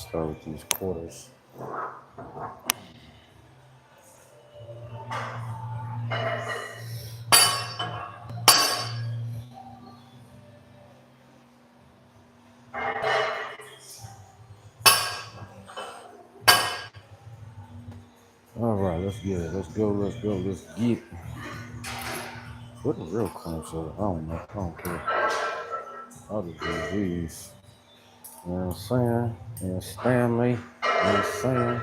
Start with these quarters. All right, let's get it. Let's go. Let's get. What the real clamps are? I don't know. I don't care. I'll just do these. You know what I'm saying? You understand me? You understand?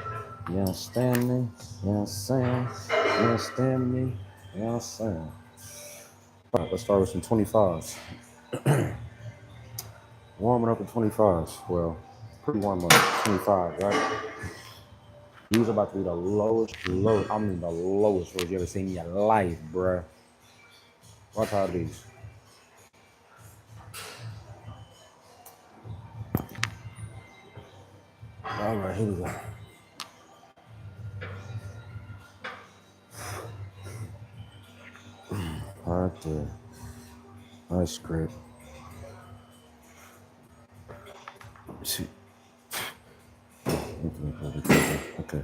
You understand me? You understand? You understand me? You know what I'm saying? All right, let's start with some 25s. Warming up at 25s. Well, pretty warm up at 25, right? These are about to be the lowest, I mean the lowest rows you ever seen in your life, bruh. Watch out these. All right, here we go. Right there. Nice grip. See. Okay.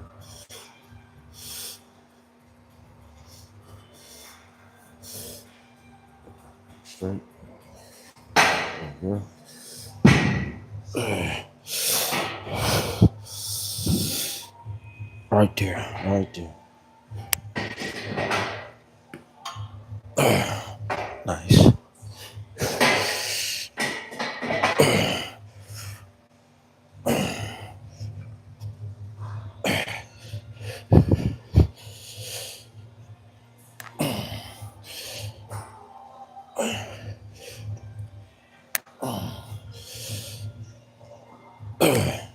Straight. There. Right there. Right there. Nice.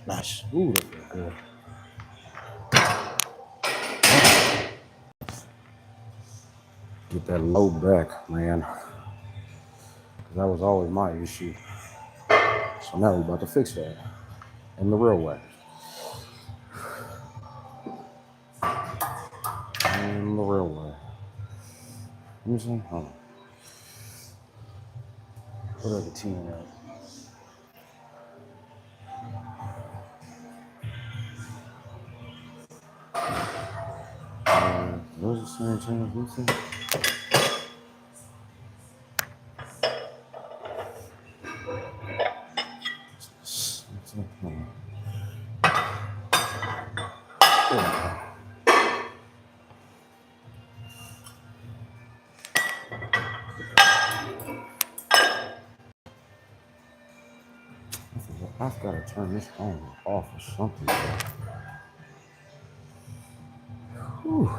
Nice. Ooh, that feel good. Get that low back, man. That was always my issue. So now we're about to fix that in the real way. In the real way. Let me see. Hold on. What are the 10 at? What's the same channel? What's it? I've got to turn this on or off or something. Whew.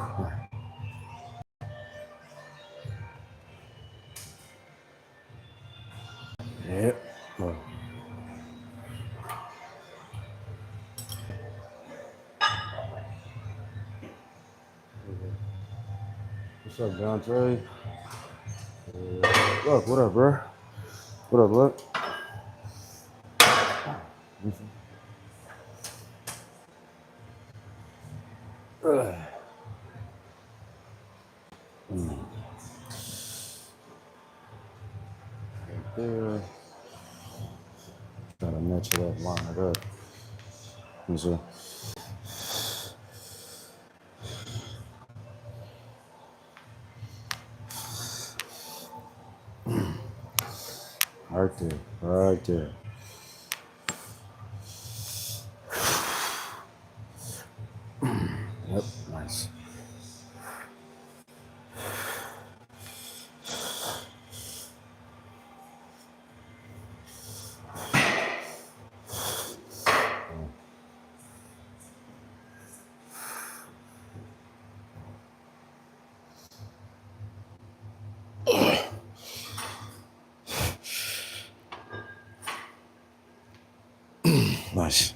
Yep. Look. What's up, Dante? Look, what up, bro? What up, look? Right there. Gotta match it up, line it up. Let me see. Right there, right there. Yep, nice. Nice.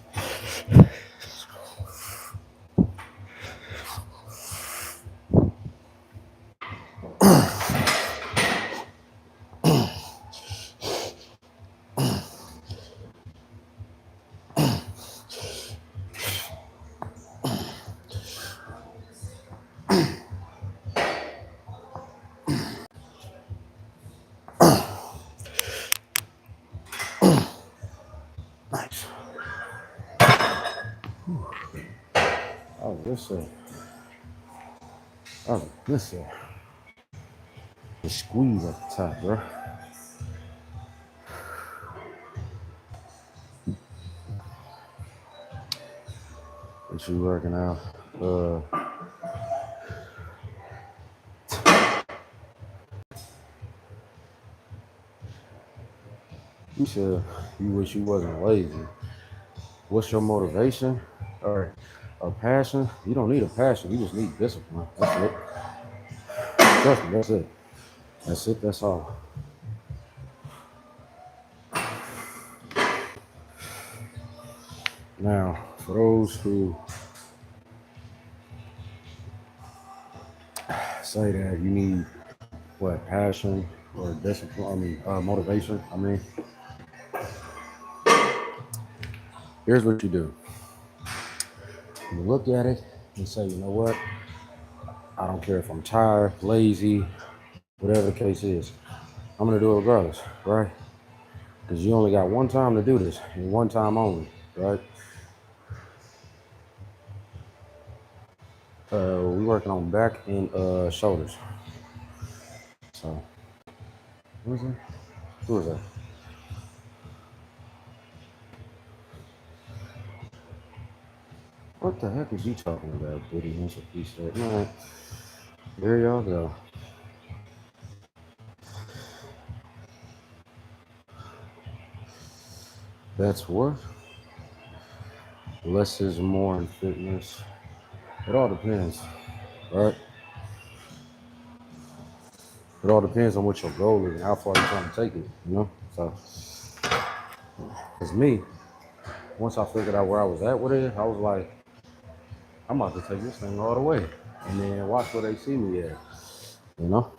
Nice. let's see. Oh, let's see. The squeeze at the top, bro. What you working out? You said you wish you wasn't lazy. What's your motivation or a passion? You don't need a passion. You just need discipline. That's it. Trust me, that's it. That's it. That's all. Now, for those who say that you need what passion or discipline, motivation. Here's what you do. You look at it and say, you know what? I don't care if I'm tired, lazy, whatever the case is. I'm gonna do it regardless, right? Because you only got one time to do this, and one time only, right? We're working on back and shoulders. So, who is that? Who is that? What the heck is you talking about, Diddy? That's what he said. Man, there y'all go. That's what? Less is more in fitness. It all depends, right? It all depends on what your goal is and how far you're trying to take it, you know? So, as me, once I figured out where I was at with it, I was like, I'm about to take this thing all the way. And then watch where they see me at, you know?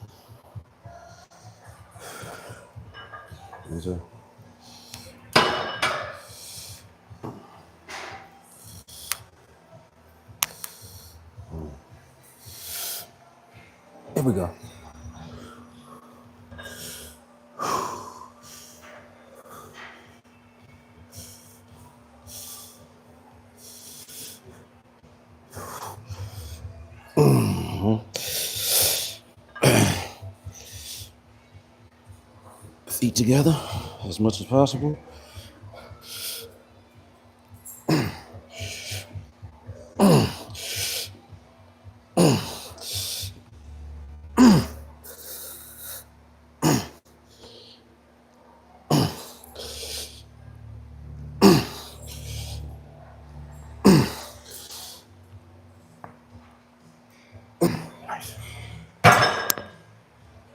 So, here we go. Feet together as much as possible.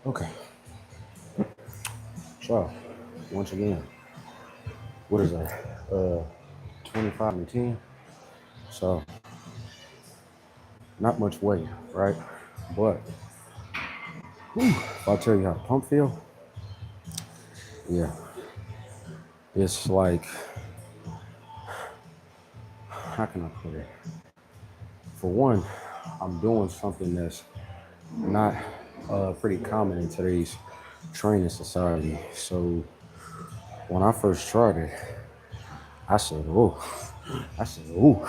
Okay. So, once again, what is that? 25 and 10. So, not much weight, right? But if I tell you how the pump feel, yeah, it's like, how can I put it? For one, I'm doing something that's not pretty common in today's training society. So when I first tried it, I said, "Oh," I said, "Ooh,"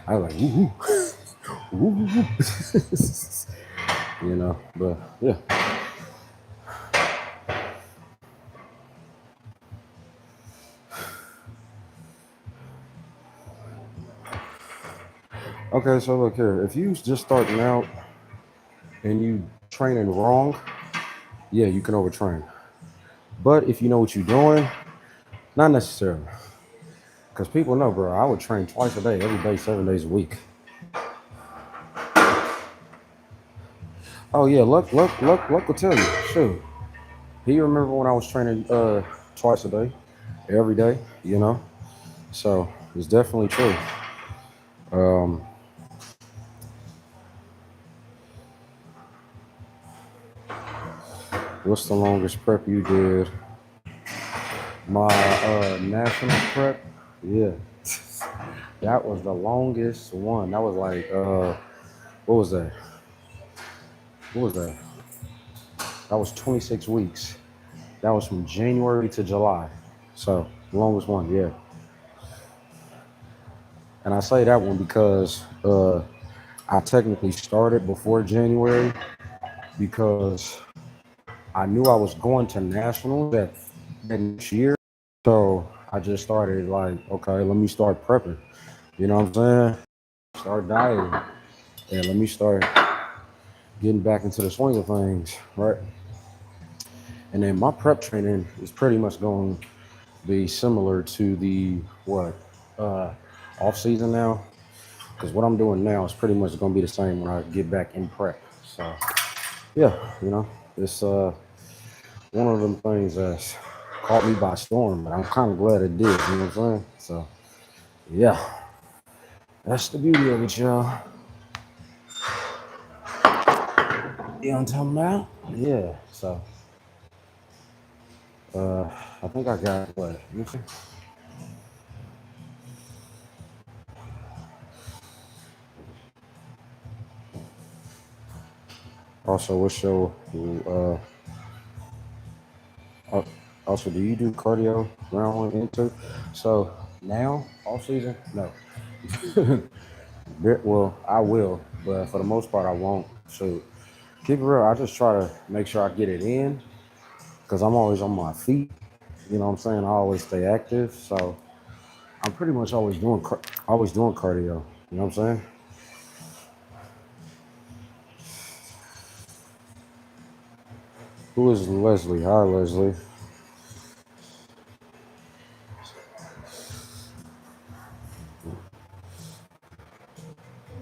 I was like, "Ooh, ooh, ooh." You know. But yeah. Okay, so look here. If you just starting out and you training wrong, yeah, you can overtrain. But if you know what you're doing, not necessarily. Because people know, bro, I would train twice a day, every day, 7 days a week. Oh yeah, luck will tell you. Shoot. Do you remember when I was training twice a day, every day, you know? So it's definitely true. Um, what's the longest prep you did? My national prep, yeah. That was the longest one. That was like what was that? What was that? That was 26 weeks. That was from January to July. So the longest one, yeah. And I say that one because I technically started before January because I knew I was going to nationals that next year. So I just started like, okay, let me start prepping. You know what I'm saying? Start dieting. And let me start getting back into the swing of things, right? And then my prep training is pretty much going to be similar to the what uh, off season now, because what I'm doing now is pretty much going to be the same when I get back in prep. So yeah, it's one of them things that's caught me by storm, but I'm kind of glad it did. You know what I'm saying? So yeah, that's the beauty of it, y'all. You know what I'm talking about? Yeah. So uh, I think I got what? Let me see. Also, what's your uh, also, do you do cardio round one and two? So now, off season, no. Well, I will, but for the most part, I won't. So keep it real. I just try to make sure I get it in because I'm always on my feet. You know what I'm saying? I always stay active. So I'm pretty much always doing cardio. You know what I'm saying? Who is Leslie? Hi, Leslie.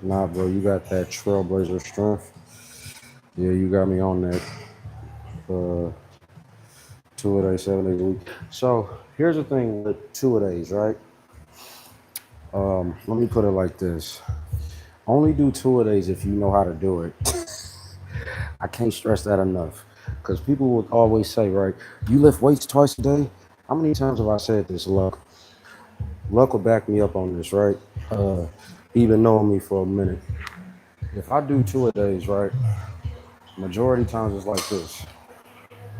Nah, bro, you got that trailblazer strength. Yeah, you got me on that. 2 a day, 7 days a week. So here's the thing with 2 a days, right? Let me put it like this. Only do 2 a days if you know how to do it. I can't stress that enough. Because people would always say, right, you lift weights twice a day. How many times have I said this, Luck? Luck will back me up on this, right? Uh, Even knowing me for a minute. If I do 2 a days, right, majority times it's like this.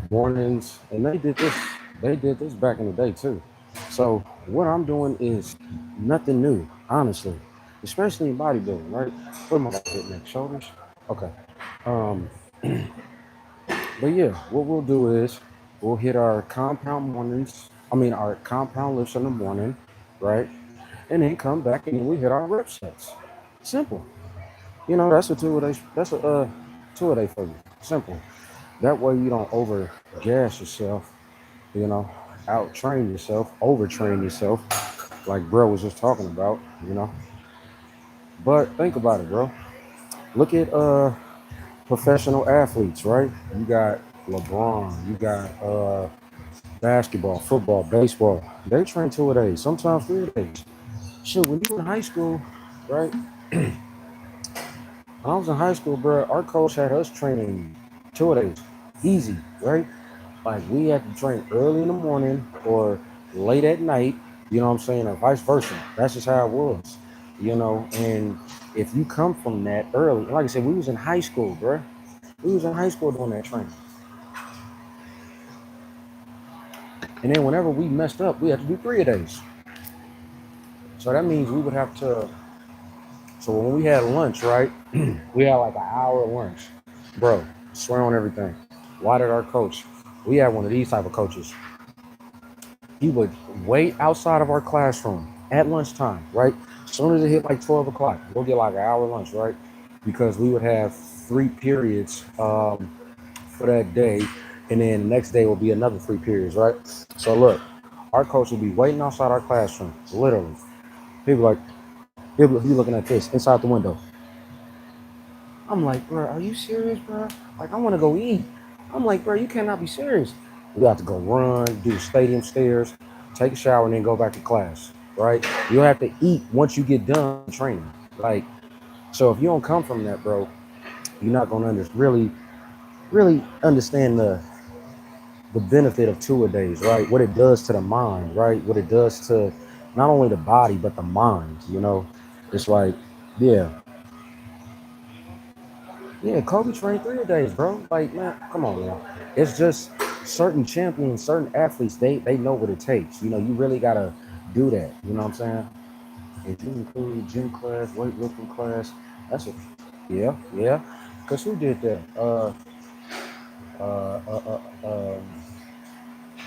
Mornings, and they did this back in the day too. So what I'm doing is nothing new, honestly, especially in bodybuilding, right? What am I about to hit next? Shoulders? Okay. Um, but yeah, what we'll do is we'll hit our compound mornings. I mean, our compound lifts in the morning, right? And then come back and then we hit our rep sets. Simple. That's a 2 a day. That's a 2 a day for you. Simple. That way you don't over gas yourself. You know, out train yourself, overtrain yourself, like bro was just talking about. You know, but think about it, bro. Look at professional athletes, right? You got LeBron, you got basketball, football, baseball. They train 2 a days, sometimes 3 days. Shit, when you were in high school, right? When I was in high school, bro, our coach had us training 2 days, easy, right? Like we had to train early in the morning or late at night, you know what I'm saying, or vice versa. That's just how it was, And if you come from that early, like I said, we was in high school, bro. We was in high school doing that training. And then whenever we messed up, we had to do 3 days. So that means we would have to. So when we had lunch, right? We had like an hour lunch, bro. Swear on everything. Why did our coach? We had one of these type of coaches. He would wait outside of our classroom at lunchtime, right? As soon as it hit like 12 o'clock, we'll get like an hour lunch, right? Because we would have 3 periods for that day, and then the next day will be another 3 periods, right? So look, our coach will be waiting outside our classroom, literally. He'll be like, he'll be looking at this inside the window. I'm like, bro, are you serious, bro? Like, I want to go eat. I'm like, bro, you cannot be serious. We have to go run, do the stadium stairs, take a shower, and then go back to class, right? You have to eat once you get done training. Like, so if you don't come from that, bro, you're not gonna really understand the benefit of 2 a days, right? What it does to the mind, right? What it does to not only the body but the mind. It's like, yeah, yeah, Kobe trained 3 days, bro. Like, man, come on, man. It's just certain champions, certain athletes, they know what it takes. You really gotta do that. You know what I'm saying? If you include gym class, weightlifting class, that's a Yeah, yeah. Cause who did that? Uh, uh, uh, um,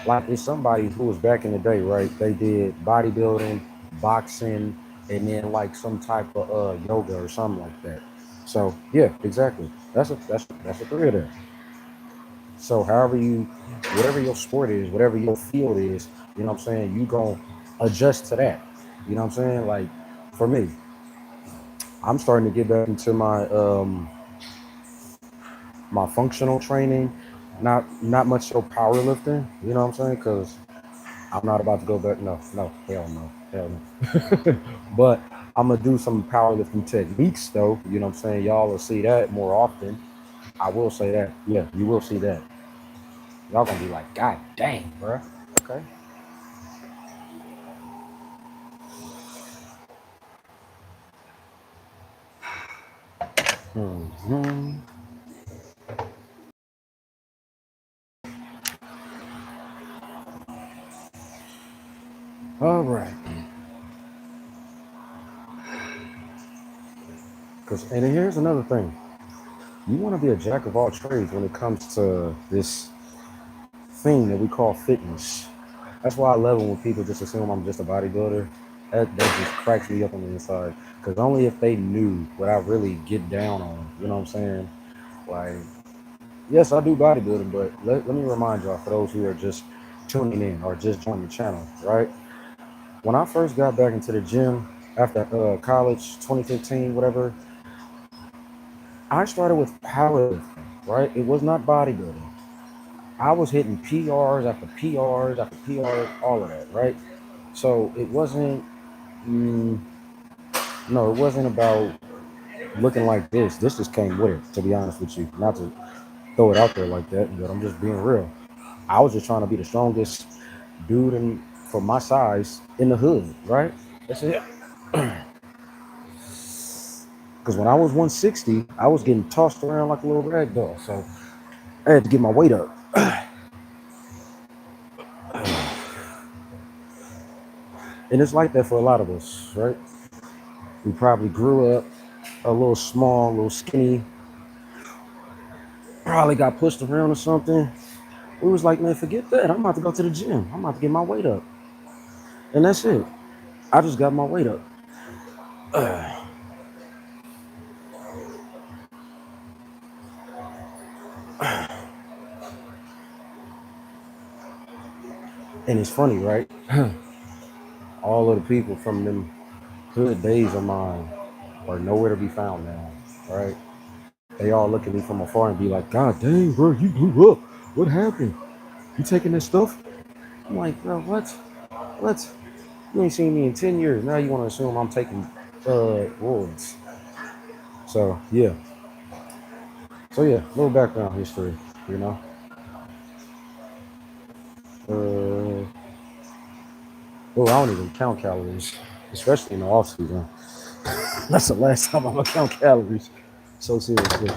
like it's somebody who was back in the day, right? They did bodybuilding, boxing, and then like some type of yoga or something like that. So yeah, exactly. That's a three of them. So however you, whatever your sport is, whatever your field is, you know what I'm saying, you gonna adjust to that. You know what I'm saying? Like for me, I'm starting to get back into my functional training, not much so powerlifting. You know what I'm saying? Because I'm not about to go back. No, no, hell no, hell no. But I'm gonna do some powerlifting techniques though. You know what I'm saying? Y'all will see that more often. I will say that. Yeah, you will see that. Y'all gonna be like, God dang, bro. Okay. Hmm. All right. Cause and here's another thing. You want to be a jack of all trades when it comes to this thing that we call fitness. That's why I love it when people just assume I'm just a bodybuilder. That just cracks me up on the inside. Because only if they knew what I really get down on, you know what I'm saying? Like, yes, I do bodybuilding, but let me remind y'all, for those who are just tuning in or just joining the channel, right? When I first got back into the gym after college, 2015, whatever, I started with powerlifting, right? It was not bodybuilding. I was hitting PRs after PRs after PRs, all of that, right? So it wasn't, mm, no, it wasn't about looking like this. This just came with it, to be honest with you. Not to throw it out there like that, but I'm just being real. I was just trying to be the strongest dude in for my size in the hood, right? That's it. Because when I was 160, I was getting tossed around like a little rag doll. So I had to get my weight up. And it's like that for a lot of us, right? We probably grew up a little small, a little skinny, probably got pushed around or something. We was like, man, forget that. I'm about to go to the gym. I'm about to get my weight up. And that's it. I just got my weight up. And it's funny, right? All of the people from them hood days of mine are nowhere to be found now, right? They all look at me from afar and be like, God dang, bro, you blew up. What happened? You taking this stuff? I'm like, bro, what? What? You ain't seen me in 10 years. Now you want to assume I'm taking roids. So yeah. So yeah, little background history, you know. Uh oh, I don't even count calories, especially in the off season. That's the last time I'm gonna count calories. So seriously.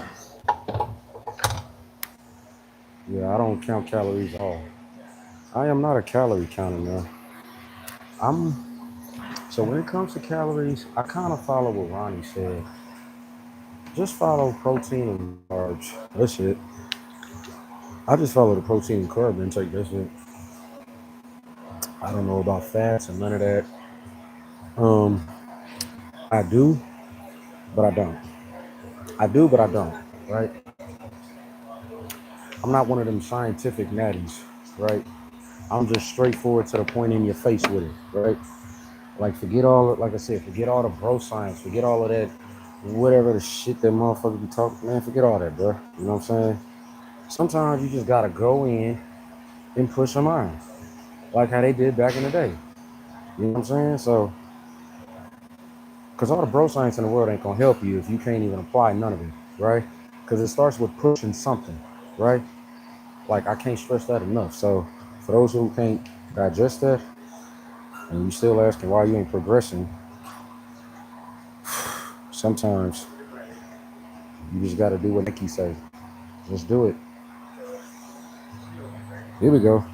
Yeah, I don't count calories at all. I am not a calorie counter, man. I'm so when it comes to calories, I kind of follow what Ronnie said. Just follow protein and carbs. That's it. I just follow the protein and carb intake. That's it. I don't know about fats and none of that. Um, I do, but I don't. I do, but I don't. Right? I'm not one of them scientific natties. Right? I'm just straightforward to the point in your face with it. Right? Like forget all, like I said, forget all the bro science, forget all of that, whatever the shit that motherfuckers be talking. Man, forget all that, bro. You know what I'm saying? Sometimes you just gotta go in and push them iron, like how they did back in the day. You know what I'm saying? So, because all the bro science in the world ain't gonna help you if you can't even apply none of it, right? Because it starts with pushing something, right? Like I can't stress that enough. So, for those who can't digest that, and you still asking why you ain't progressing, sometimes you just gotta do what Nikki say. Just do it. Here we go.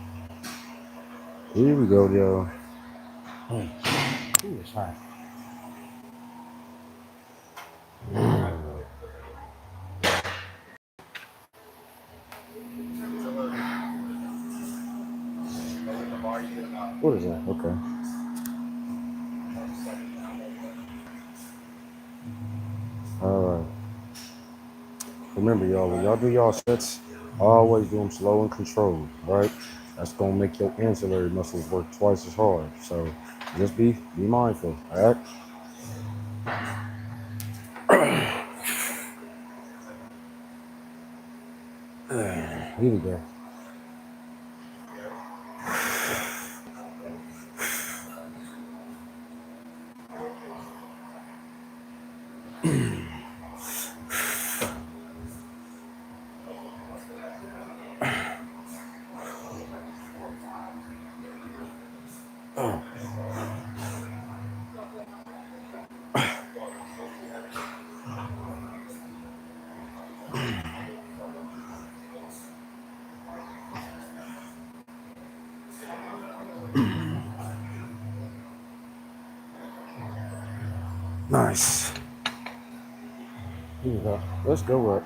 Here we go, yo. Ooh, it's hot. What is that? Okay. All right. Remember, y'all, when y'all do y'all sets, always do them slow and controlled, right? That's gonna make your ancillary muscles work twice as hard. So just be mindful. All right. Here we go. Nice. Here we go. Let's go up.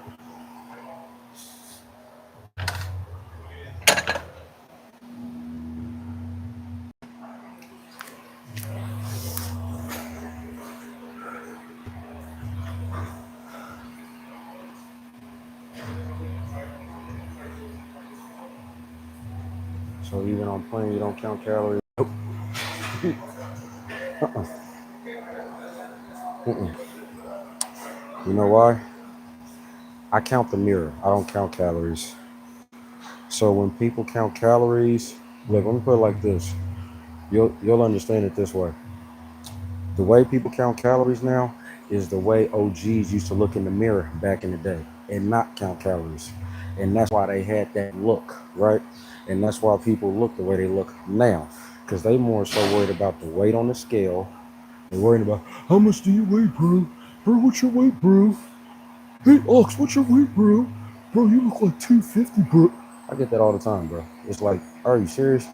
So even on plane, you don't count calories. Nope. Uh-uh. Mm-mm. You know why? I count the mirror. I don't count calories. So when people count calories, look, let me put it like this. You'll understand it this way. The way people count calories now is the way OGs used to look in the mirror back in the day and not count calories. And that's why they had that look, right? And that's why people look the way they look now. Because they more so worried about the weight on the scale. They're worried about, how much do you weigh, bro? Bro, what's your weight, bro? Hey, Ox, what's your weight, bro? Bro, you look like 250, bro. I get that all the time, bro. It's like, are you serious?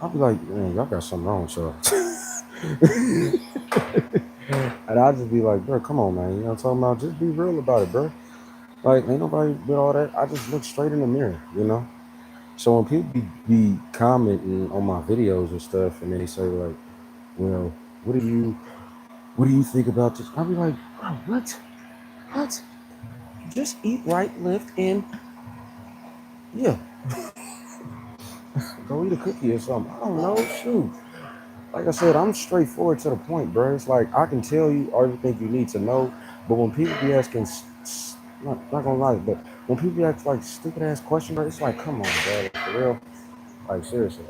I'll be like, man, y'all got something wrong with y'all. And I just be like, bro, come on, man. You know what I'm talking about? Just be real about it, bro. Like, ain't nobody with all that. I just look straight in the mirror, you know? So when people be commenting on my videos and stuff, and then they say like, well, what do you think about this? I'll be like, bro, what? What? Just eat right, lift, and yeah, go eat a cookie or something. I don't know, shoot. Like I said, I'm straightforward to the point, bro. It's like I can tell you everything you need to know, but when people be asking, not gonna lie, but when people ask like stupid ass questions, bro, it's like, come on, bro, like, for real, like seriously.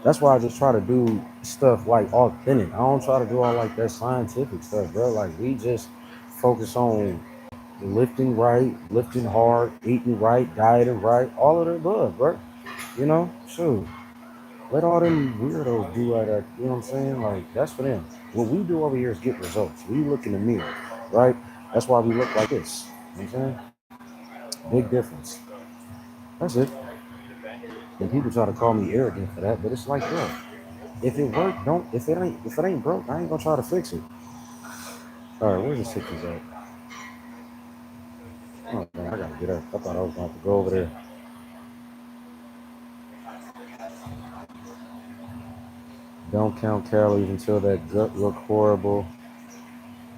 That's why I just try to do stuff like authentic. I don't try to do all like that scientific stuff, bro. Like we just focus on lifting right, lifting hard, eating right, dieting right, all of the above, bro. You know, shoot. Let all them weirdos do all that. You know what I'm saying? Like that's for them. What we do over here is get results. We look in the mirror, right? That's why we look like this. You know what I'm saying? Big difference. That's it. And people try to call me arrogant for that, but it's like, bro, if it worked, don't. If it ain't broke, I ain't gonna try to fix it. All right, where's the sixes at? Oh man, I gotta get up. I thought I was gonna have to go over there. Don't count calories until that gut look horrible.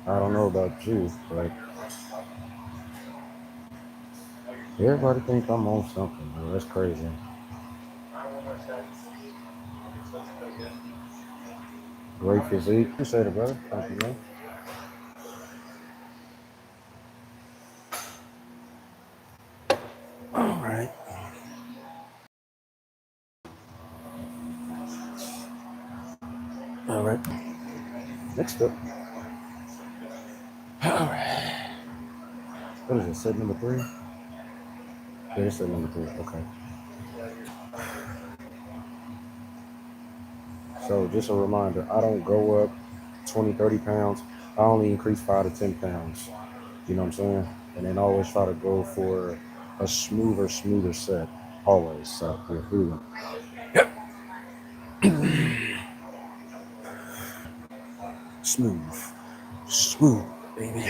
I don't know about you, but everybody think I'm on something, bro. That's crazy. Great physique. Appreciate it, brother. Thank you, man. All right. All right. Next up. All right. What is it? Set number three? Yeah, it's set number three. Okay. So just a reminder, I don't go up 20, 30 pounds. I only increase 5 to 10 pounds. You know what I'm saying? And then always try to go for a smoother set. Always. So yeah, here we go. Smooth. Smooth, baby.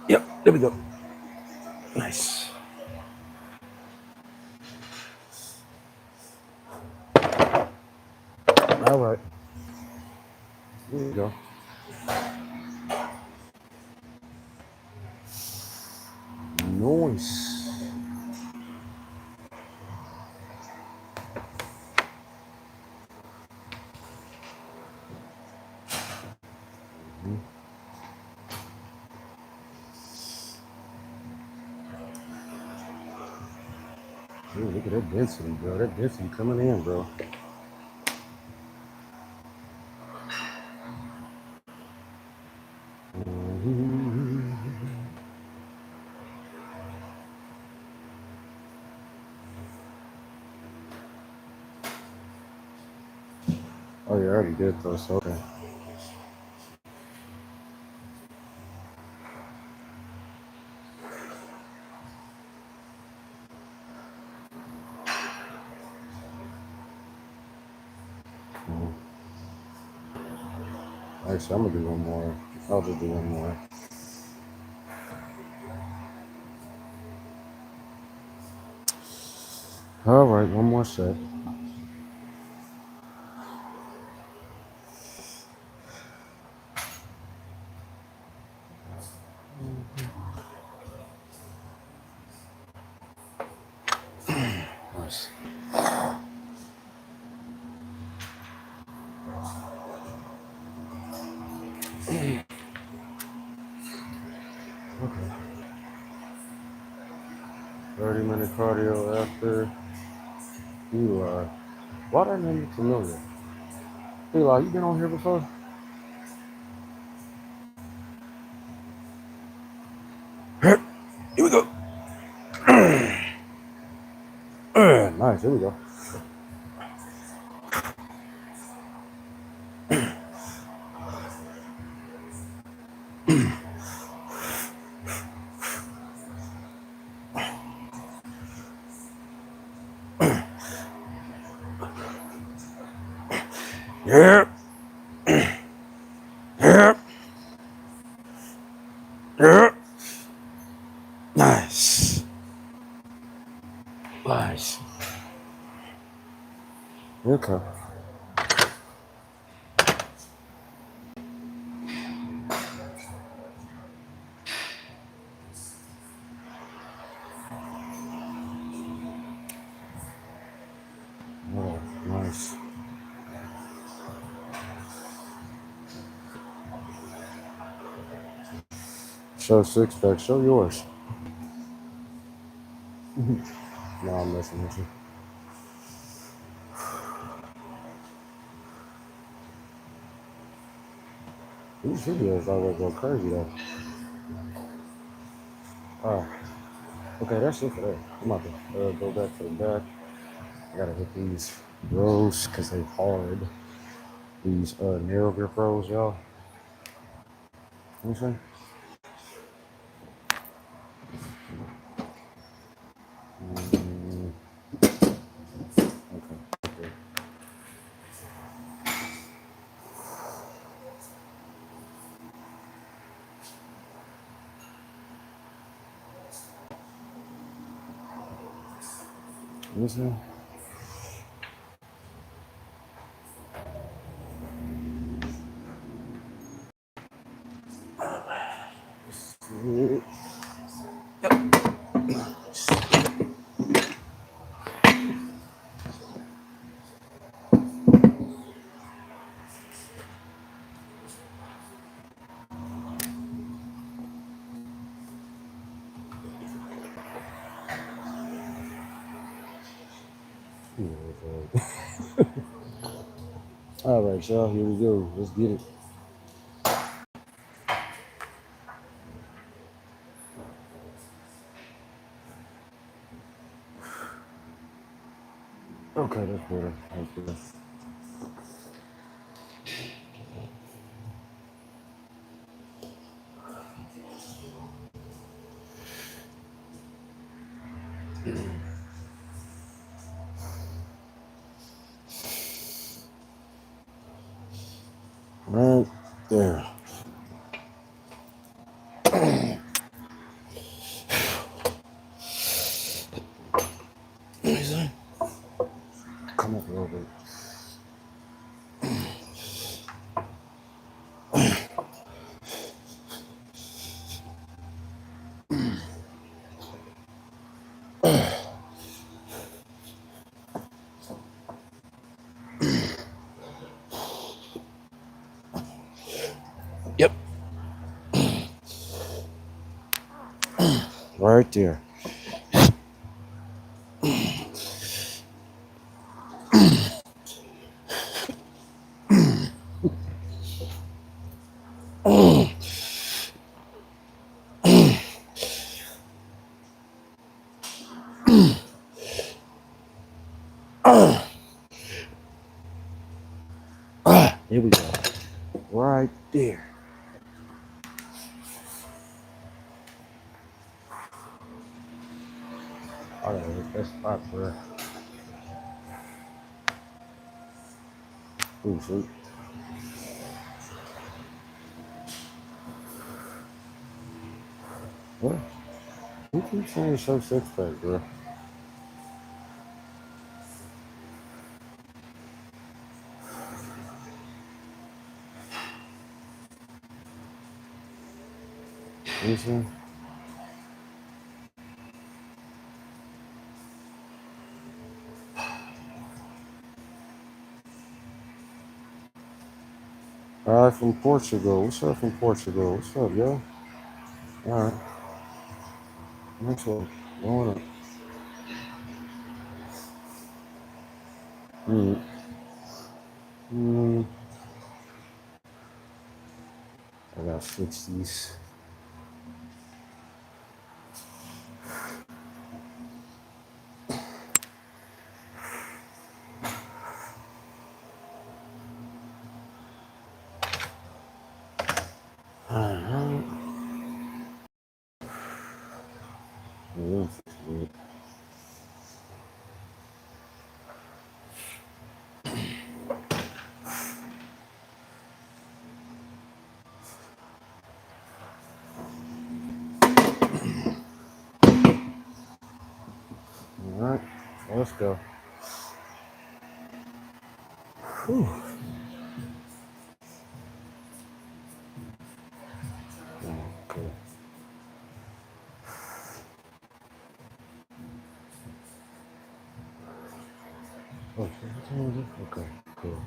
Yep, there we go. Nice. All right. There you go. Nice. Ooh, look at that density, bro. That density coming in, bro. Oh, yeah, I already did though, so okay. Actually, I'm gonna do one more. I'll just do one more. All right, one more set. Nice. Okay. 30-minute cardio after Eli. Why that name look familiar? Eli, you been on here before? Here we go. Nice, here we go. Yep. Yep. Yep. Nice. Nice. Okay. Oh, nice. Show six pack. Show yours. No, I'm messing with you. These videos always go crazy though. Alright. Okay, that's it for that. I'm about to go back to the back. I gotta hit these rows because they hard. These nail grip rows, y'all. You know what I'm saying? Okay. You know what I'm saying? All right, y'all. Here we go. Let's get it. Okay, that's better. Okay. Right there. Easy. Come up a little bit. Yep. Right there. Here we go. Right there. All right, that's spot for her. Ooh, sweet. What? You keep saying show six pack, bro. You see? All right, from Portugal. What's up from Portugal? What's up, yo? All right. Next one. Going up. Mm. Mm. I got 60s. All right. Yeah, 68. All right. Let's go. Whew. Okay. Okay. What time is it? Okay. Cool.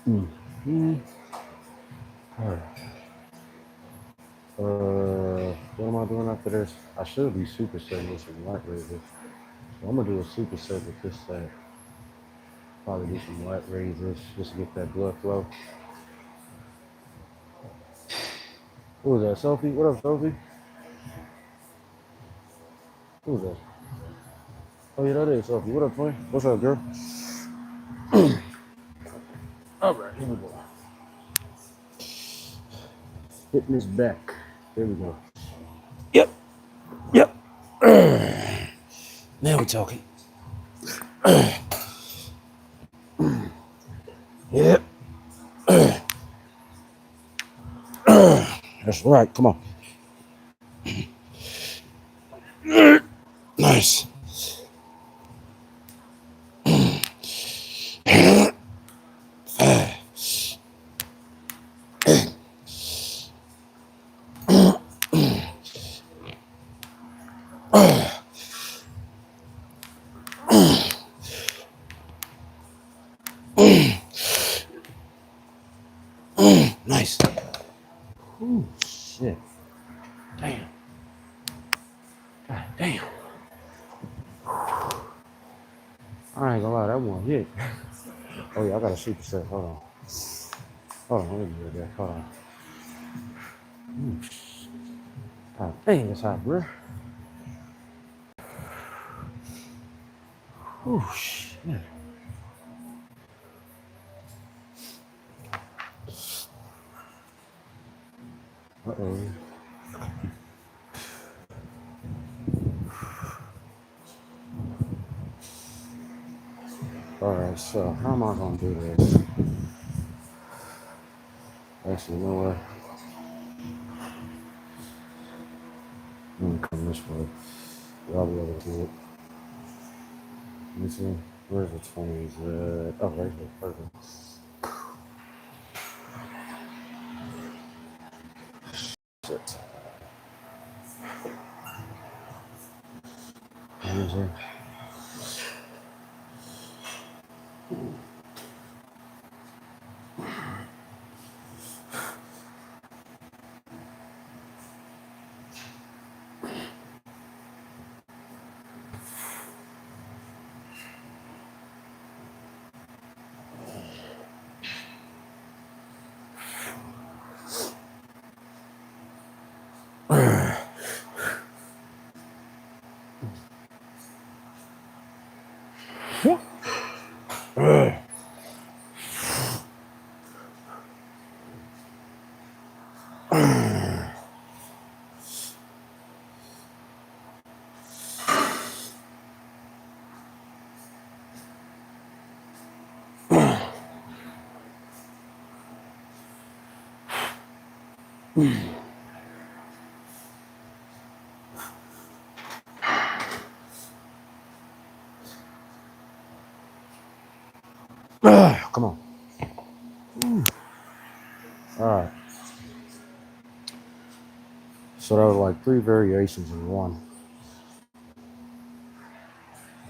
Mm. All right. What am I doing after this? I should be supersetting with some light raises. So I'm gonna do a superset with this set. Probably do some light raises just to get that blood flow. Who was that? Sophie? What up, Sophie? Who was that? Oh yeah, that is Sophie. What up, twin? What's up, girl? All right, here we go. Hitting this back. There we go. Yep. Yep. Now we're talking. Yep. That's right. Come on. Nice. Nice. Ooh, shit. Damn. God damn. I ain't gonna lie, that one hit. Oh yeah, I got a superset. Hold on. Hold on, let me do that. Hold on. God dang, it's hot, bro. Oh shit. Uh-oh. Alright, so how am I gonna do this? Actually, you know what? Let me come this way. I'll be able to do it. Let me see. Where's the 20s? Oh, right here. Perfect. Shit. Let me see. Come on. Alright. So that was like 3 variations in one.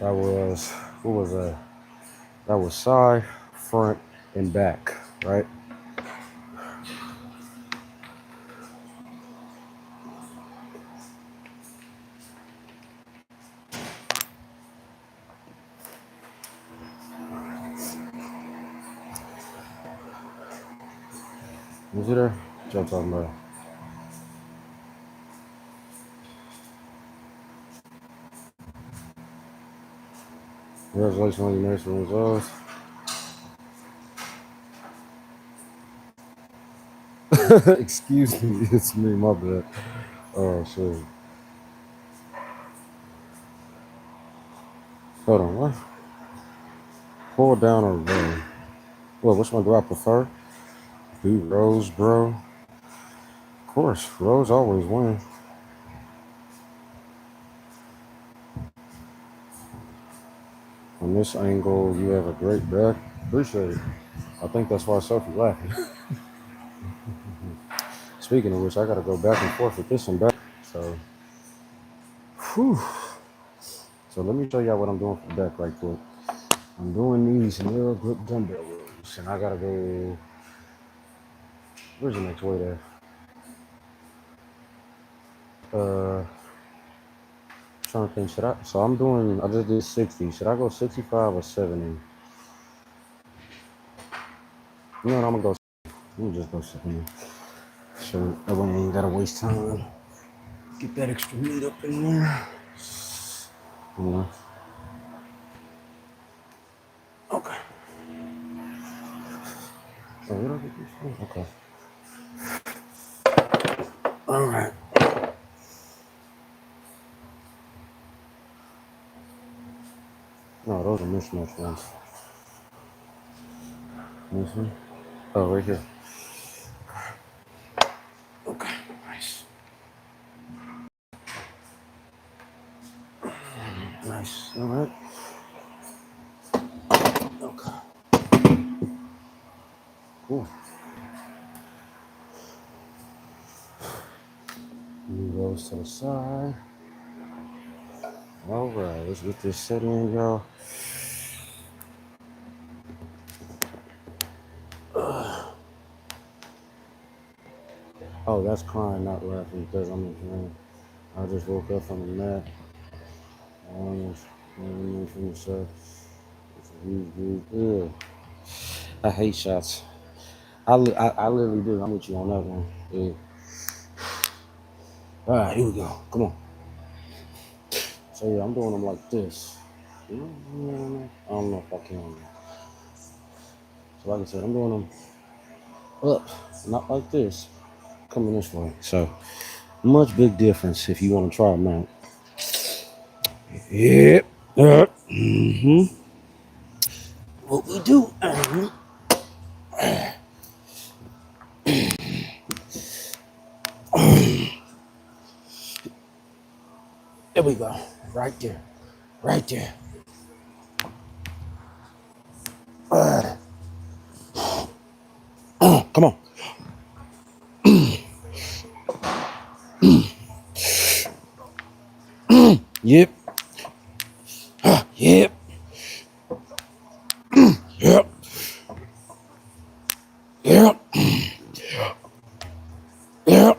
That was, what was that? That was side, front, and back, right? Was it there? What y'all talking about? Congratulations on your next results. Excuse me, it's me, my bad. Oh shit. Hold on, what? Pull down or row? Well, which one do I prefer? Do rows, bro? Of course, rows always win. From this angle, you have a great back. Appreciate it. I think that's why Sophie laughing. Speaking of which, I gotta go back and forth with this one back. So, whew. So let me show y'all what I'm doing for the back right quick. I'm doing these nail grip dumbbell rows, and I gotta go. Where's the next weight at? Trying to think. Should I? So I'm doing. I just did 60. Should I go 65 or 70? You know what? I'm gonna go. Let me just go 70. So that way I ain't gotta waste time. Get that extra meat up in there. Yeah. Okay. Oh, where did I get this from? Okay. All right. No, those are mismatched ones. Mm-hmm. Oh, right here. Okay. Nice. Nice. All right. Okay. Cool. Move those to the side. All right. Let's get this set in, y'all. Oh, that's crying, not laughing because I'm in pain. I just woke up from the nap. I almost from the show. It's a huge deal. I hate shots. I literally do. I'm with you on that one. Yeah. All right, here we go. Come on. So yeah, I'm doing them like this. I don't know if I can. So like I said, I'm doing them up, not like this, coming this way. So much big difference if you want to try them out. Yep. What we do. There we go. Right there. Right there. Come on. Yep. Yep. Yep. Yep. Yep.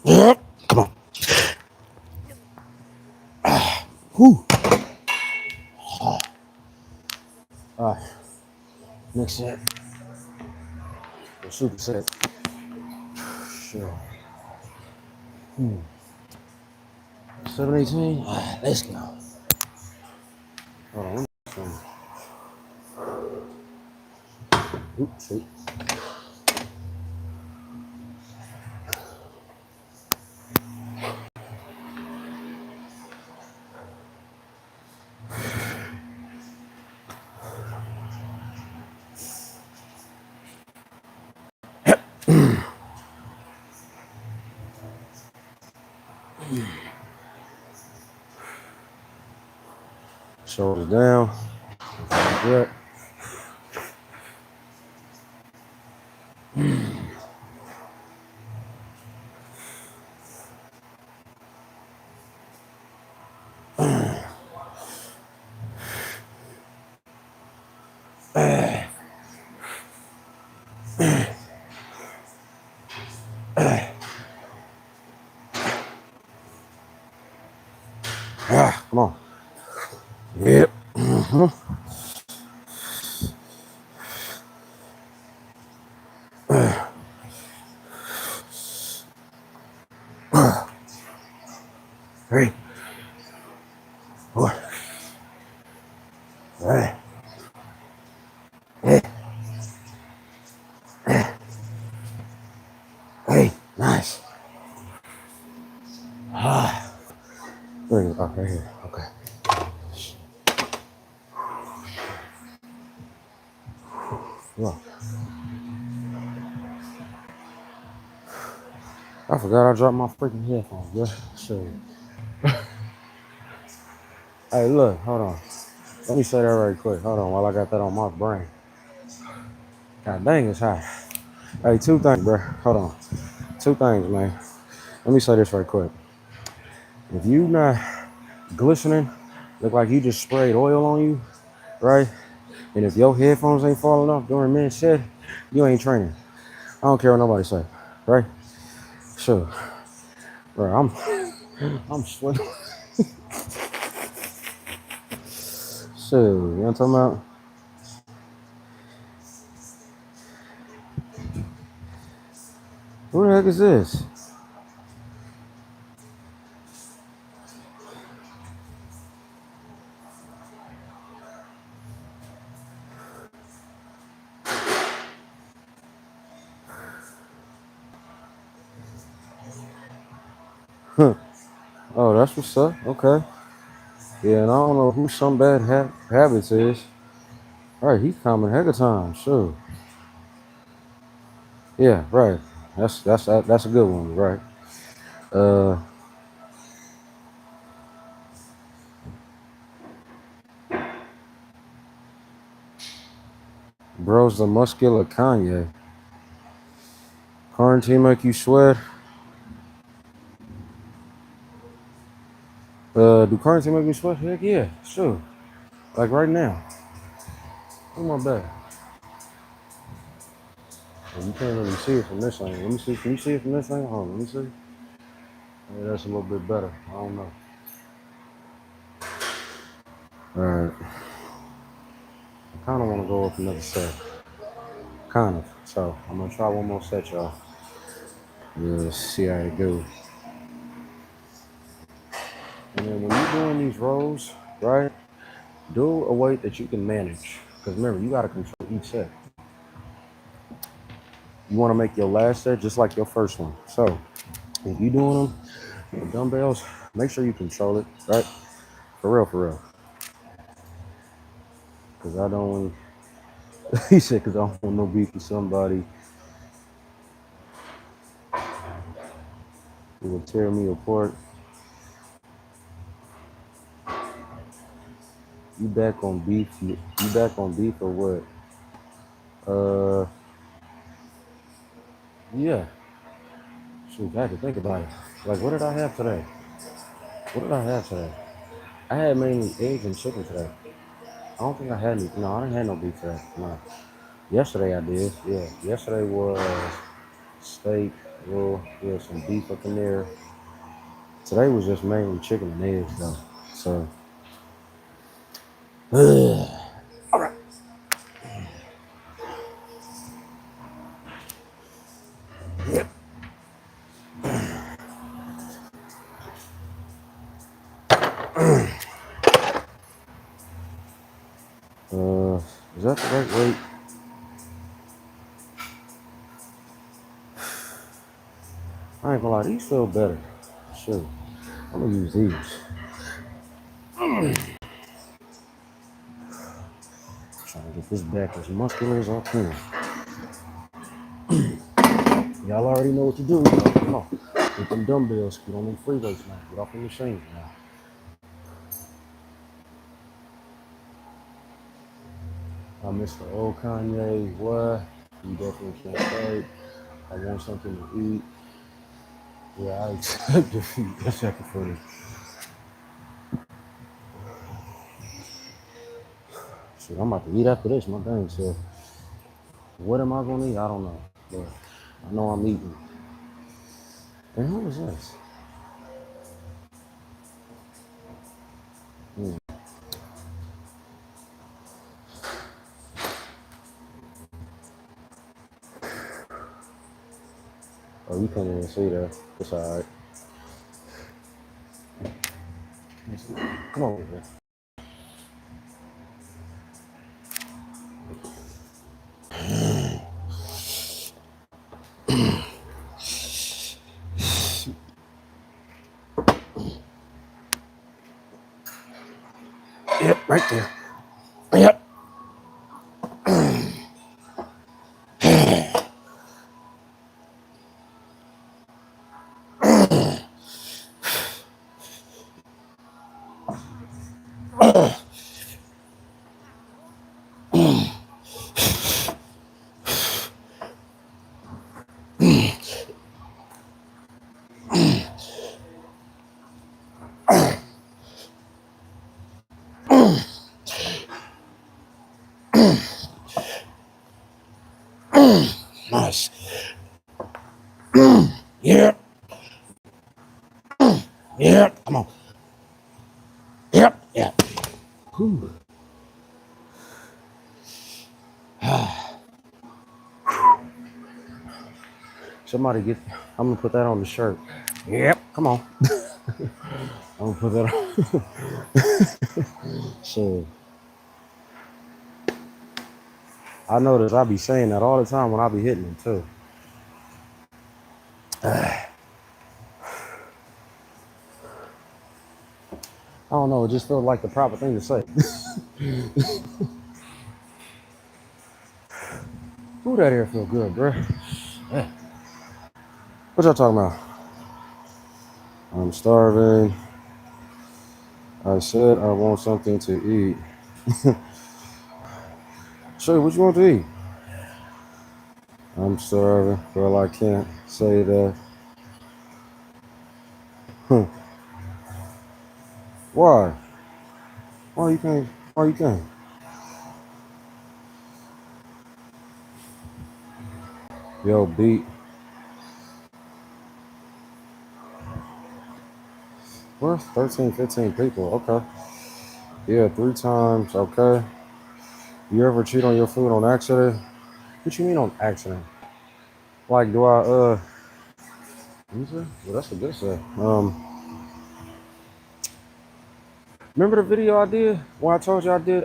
Yep. Come on. Whew. All right. Next set. The super set. Sure. 718. All right, let's go. Hold on. Oops. Shoulders down. Good. Come on. Yep. Three. 4. Right. Hey, nice. There you go. Right here. Okay. Look. I forgot I dropped my freaking headphones, bro. Shit. Hey, look. Hold on. Let me say that right quick. Hold on while I got that on my brain. God dang, it's hot. Hey, 2 things, bro. Hold on. 2 things, man. Let me say this right quick. If you not glistening, look like you just sprayed oil on you, right? And if your headphones ain't falling off during mid set, you ain't training. I don't care what nobody say, right? Sure. Bro, I'm sweating. Shit, you know what I'm talking about? Who the heck is this? Huh. Oh, that's what's up. Okay. Yeah, and I don't know who some bad habits is. Right, he's coming heck of time. Sure. Yeah, right. That's a good one, right? Uh, bro's the muscular Kanye. Quarantine make you sweat. Do quarantine make me sweat? Heck yeah, sure. Like right now. Oh my bad. Well, you can't really see it from this angle. Let me see. Can you see it from this angle? Hold on, let me see. Yeah, that's a little bit better. I don't know. Alright. I kinda wanna go up another set. Kind of. So I'm gonna try one more set, y'all. Yeah, see how it goes. And then when you're doing these rows, right, do a weight that you can manage. Because remember, you got to control each set. You want to make your last set just like your first one. So if you're doing them with dumbbells, make sure you control it, right? For real, for real. Because I don't want, he said, because I don't want no beef with somebody who will tear me apart. You back on beef? You back on beef or what? Yeah. Shoot, I had to think about it. Like, what did I have today? What did I have today? I had mainly eggs and chicken today. I don't think I had any. No, I didn't have no beef today. No. Yesterday I did. Yeah. Yesterday was steak, yeah, some beef up in there. Today was just mainly chicken and eggs though. So, all right. Yep. Is that the right weight? I ain't gonna lie, these feel better. Sure. I'm gonna use these. Trying to get this back as muscular as I can. Y'all already know what to do. Come on. Get them dumbbells. Get on them free weights now. Get off the machine now. I miss the old Kanye. What? You definitely can't fight. I want something to eat. Yeah, I accept defeat. That's second footage. Shit, I'm about to eat after this, my dang self. What am I gonna eat? I don't know. But I know I'm eating. And who is this? Oh, you can't even see that. It's alright. Come on over here. Yep, right there. Yep. Nice. Yep. Yep. Come on. Yep. Yep. Whew. Somebody get. I'm gonna put that on the shirt. Yep. Come on. I'm gonna put that on. So I notice I be saying that all the time when I be hitting them too. I don't know. It just feels like the proper thing to say. Ooh, that air feel good, bro. Yeah. What y'all talking about? I'm starving. I said I want something to eat. Sure, what you want to eat? I'm starving. Well, I can't say that. Why? Why you can't? Why you can't? Yo, beat. What? 13, 15 people. Okay. Yeah, 3 times. Okay. You ever cheat on your food on accident? What you mean on accident? Like, do I, you say? Well, that's a good say. Remember the video I did where I told you I did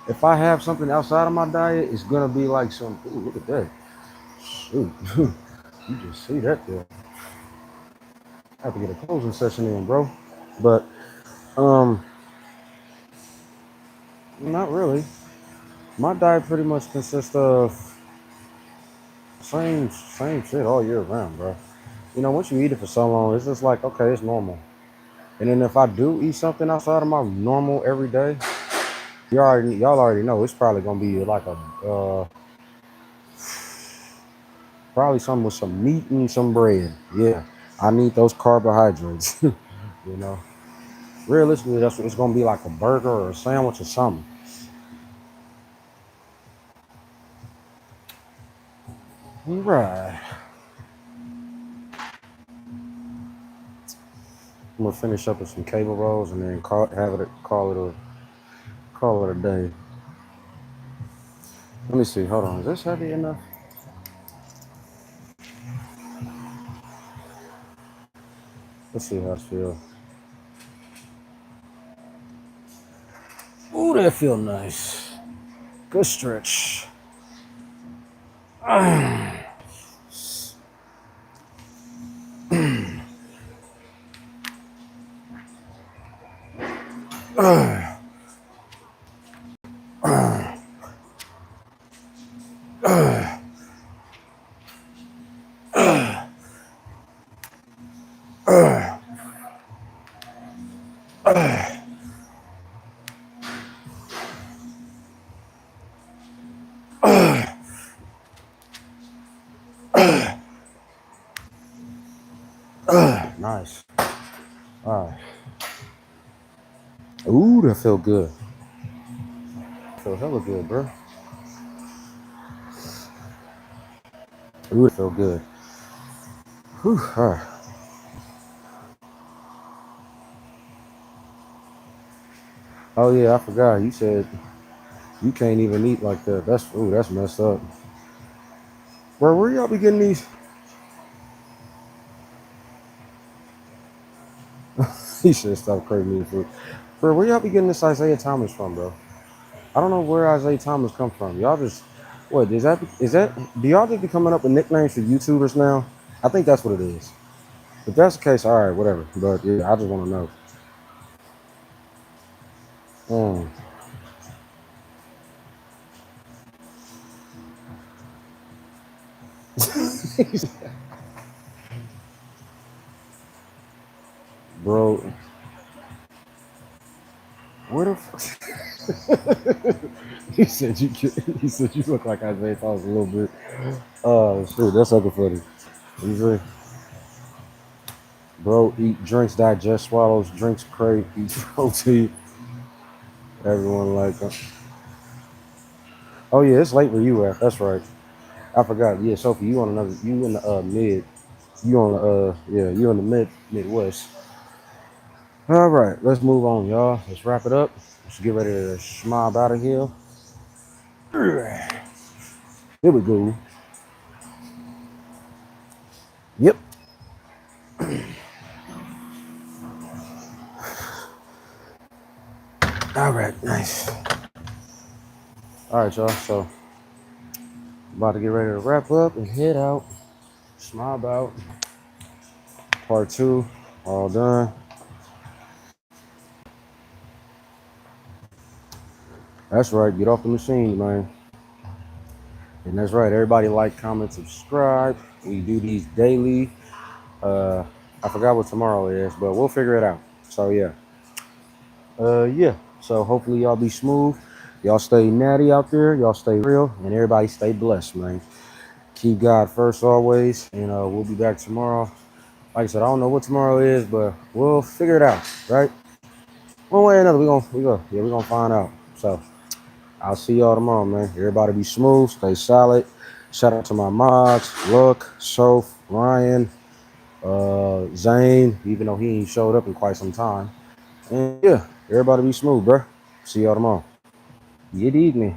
if I have something outside of my diet, it's gonna be like some ooh, look at that. Shoot. You just see that there. I have to get a closing session in, bro. But not really. My diet pretty much consists of same shit all year round, bro. You know, once you eat it for so long, it's just like, okay, it's normal. And then if I do eat something outside of my normal every day, y'all already know it's probably gonna be like a probably something with some meat and some bread. Yeah, I need those carbohydrates. You know, realistically, that's what it's gonna be, like a burger or a sandwich or something. All right, I'm gonna finish up with some cable rolls and then call it a day. Let me see. Hold on. Is this heavy enough? Let's see how it feels. Ooh, that feel nice. Good stretch. Nice. All right. Ooh, that feel good. Feel hella good, bro. Ooh, it feel good. Whew, all right. Oh yeah, I forgot. You said you can't even eat like that. That's messed up. Bro, where y'all be getting these? He should stop craving me food. Bro, where y'all be getting this Isaiah Thomas from, bro? I don't know where Isaiah Thomas come from. Y'all just what is that do y'all just be coming up with nicknames for YouTubers now? I think that's what it is. If that's the case, all right, whatever. But yeah, I just want to know. Mm. Bro, where the fuck? He said you look like Isaiah Thomas a little bit. Oh shit, that's fucking funny. You see? Bro, eat drinks, digest, swallows, drinks, crave, eats protein. Everyone like oh yeah, it's late where you at. That's right. I forgot. Yeah, Sophie, you in the mid. You on the yeah, you in the Midwest. All right, let's move on, y'all. Let's wrap it up. Let's get ready to schmob out of here. Here we go. Yep. All right, nice. All right, y'all. So about to get ready to wrap up and head out. Schmob out. Part 2, all done. That's right. Get off the machine, man. And that's right. Everybody like, comment, subscribe. We do these daily. I forgot what tomorrow is, but we'll figure it out. So yeah. Yeah. So hopefully y'all be smooth. Y'all stay natty out there. Y'all stay real, and everybody stay blessed, man. Keep God first always, and we'll be back tomorrow. Like I said, I don't know what tomorrow is, but we'll figure it out, right? One way or another, we're gonna find out. So I'll see y'all tomorrow, man. Everybody be smooth, stay solid. Shout out to my mods, Look, Soph, Ryan, Zane, even though he ain't showed up in quite some time. And yeah, everybody be smooth, bro. See y'all tomorrow. You dig me?